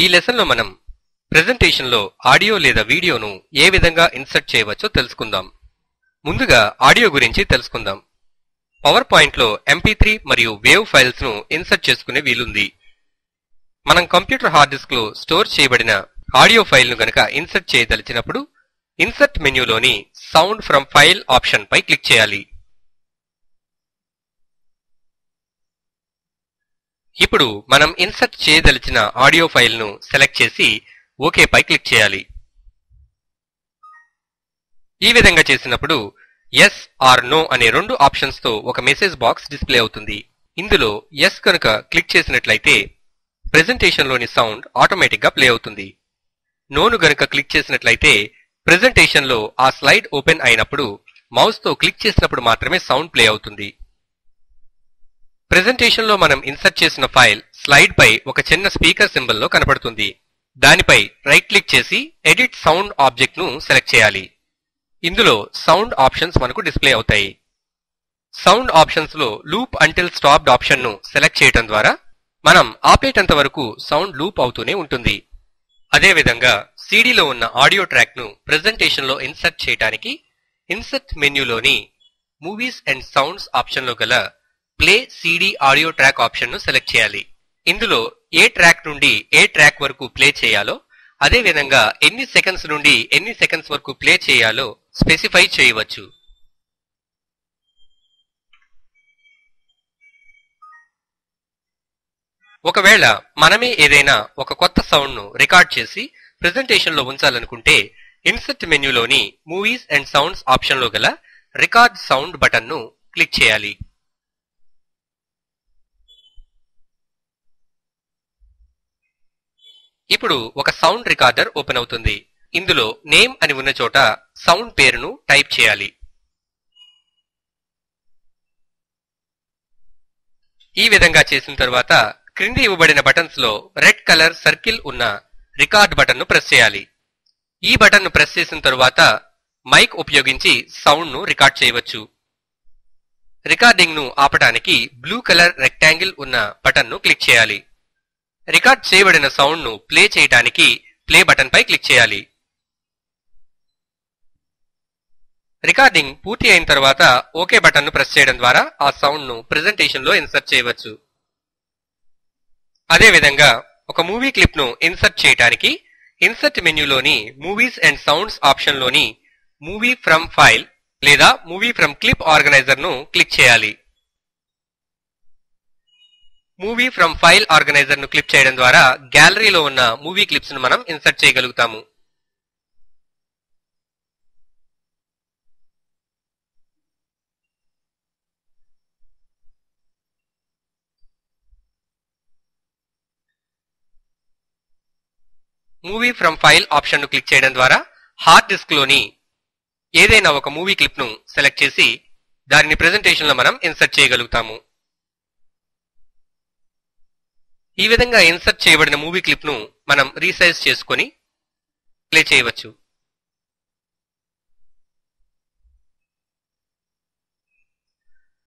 ఈ లెసన్ లో మనం ప్రెజెంటేషన్ లో ఆడియో లేదా వీడియోను ఏ విధంగా ఇన్సర్ట్ చేయవచ్చో తెలుసుకుందాం. ముందుగా ఆడియో గురించి తెలుసుకుందాం. పవర్ పాయింట్ లో MP3 మరియు వేవ్ ఫైల్స్ ను ఇన్సర్ట్ చేసుకునే వీలుంది. మనం కంప్యూటర్ హార్డ్ డిస్క్ లో స్టోర్ చేయబడిన ఆడియో ఫైల్ ను గనక ఇన్సర్ట్ చేయదలిచినప్పుడు ఇన్సర్ట్ మెన్యూలోని సౌండ్ ఫ్రమ్ ఫైల్ ఆప్షన్ పై క్లిక్ చేయాలి. ఇప్పుడు మనం ఇన్సర్ట్ చేయదలిచిన ఆడియో ఫైల్ ను సెలెక్ట్ చేసి ఓకే పై క్లిక్ చేయాలి. ఈ విధంగా చేసినప్పుడు ఎస్ ఆర్ నో అనే రెండు ఆప్షన్స్ తో ఒక మెసేజ్ బాక్స్ డిస్ప్లే అవుతుంది. ఇందులో ఎస్ కనుక క్లిక్ చేసినట్లయితే ప్రెజెంటేషన్ లోని సౌండ్ ఆటోమేటిక్ గా ప్లే అవుతుంది. నోను గనుక క్లిక్ చేసినట్లయితే ప్రెజెంటేషన్ లో ఆ స్లైడ్ ఓపెన్ అయినప్పుడు మౌస్ తో క్లిక్ చేసినప్పుడు మాత్రమే సౌండ్ ప్లే అవుతుంది. ప్రెజెంటేషన్ లో మనం ఇన్సర్ట్ చేసిన ఫైల్ స్లైడ్ పై ఒక చిన్న స్పీకర్ సింబల్ లో కనపడుతుంది. దానిపై రైట్ క్లిక్ చేసి ఎడిట్ సౌండ్ ఆబ్జెక్ట్ ను సెలెక్ట్ చేయాలి. ఇందులో సౌండ్ ఆప్షన్స్ మనకు డిస్ప్లే అవుతాయి. సౌండ్ ఆప్షన్స్ లో లూప్ అంటిల్ స్టాప్డ్ ఆప్షన్ ను సెలెక్ట్ చేయడం ద్వారా మనం ఆపేటంత వరకు సౌండ్ లూప్ అవుతూనే ఉంటుంది. అదేవిధంగా సీడీలో ఉన్న ఆడియో ట్రాక్ ను ప్రెజెంటేషన్ లో ఇన్సర్ట్ చేయడానికి ఇన్సర్ట్ మెన్యూలోని మూవీస్ అండ్ సౌండ్స్ ఆప్షన్ లో గల play CD audio track option ను సెలెక్ట్ చేయాలి. ఇందులో ఏ ట్రాక్ నుండి ఏ ట్రాక్ వరకు ప్లే చేయాలో, అదే విధంగా ఎన్ని సెకండ్స్ నుండి ఎన్ని సెకండ్స్ వరకు ప్లే చేయాలో స్పెసిఫై చేయవచ్చు. ఒకవేళ మనమే ఏదైనా ఒక కొత్త సౌండ్ ను రికార్డ్ చేసి ప్రెజెంటేషన్ లో ఉంచాలనుకుంటే ఇన్సర్ట్ మెన్యూలోని మూవీస్ అండ్ సౌండ్స్ ఆప్షన్ లో గల రికార్డ్ సౌండ్ బటన్ ను క్లిక్ చేయాలి. ఇప్పుడు ఒక సౌండ్ రికార్డర్ ఓపెన్ అవుతుంది. ఇందులో నేమ్ అని ఉన్న చోట సౌండ్ పేరును టైప్ చేయాలి. ఈ విధంగా చేసిన తర్వాత క్రింది ఇవ్వబడిన బటన్స్ లో రెడ్ కలర్ సర్కిల్ ఉన్న రికార్డ్ బటన్ ను ప్రెస్ చేయాలి. ఈ బటన్ ను ప్రెస్ చేసిన తరువాత మైక్ ఉపయోగించి సౌండ్ ను రికార్డ్ చేయవచ్చు. రికార్డింగ్ ను ఆపడానికి బ్లూ కలర్ రెక్టాంగిల్ ఉన్న బటన్ ను క్లిక్ చేయాలి. రికార్డ్ చేయబడిన సౌండ్ ను ప్లే చేయడానికి ప్లే బటన్ పై క్లిక్ చేయాలి. రికార్డింగ్ పూర్తి అయిన తర్వాత ఓకే బటన్ ను ప్రెస్ చేయడం ద్వారా ఆ సౌండ్ ను ప్రెజెంటేషన్ లో ఇన్సర్ట్ చేయవచ్చు. అదేవిధంగా ఒక మూవీ క్లిప్ ను ఇన్సర్ట్ చేయడానికి ఇన్సర్ట్ మెన్యూలోని మూవీస్ అండ్ సౌండ్స్ ఆప్షన్ లోని మూవీ ఫ్రమ్ ఫైల్ లేదా మూవీ ఫ్రమ్ క్లిప్ ఆర్గనైజర్ ను క్లిక్ చేయాలి. మూవీ ఫ్రమ్ ఫైల్ ఆర్గనైజర్ ను క్లిక్ చేయడం ద్వారా గ్యాలరీలో ఉన్న మూవీ క్లిప్స్ ను మనం ఇన్సర్ట్ చేయగలుగుతాము. మూవీ ఫ్రమ్ ఫైల్ ఆప్షన్ ను క్లిక్ చేయడం ద్వారా హార్డ్ డిస్క్ లోని ఏదైనా ఒక మూవీ క్లిప్ ను సెలెక్ట్ చేసి దానిని ప్రెజెంటేషన్ లో మనం ఇన్సర్ట్ చేయగలుగుతాము. ఈ విధంగా ఇన్సర్ట్ చేయబడిన మూవీ క్లిప్ ను మనం రీసైజ్ చేసుకొని ప్లే చేయవచ్చు.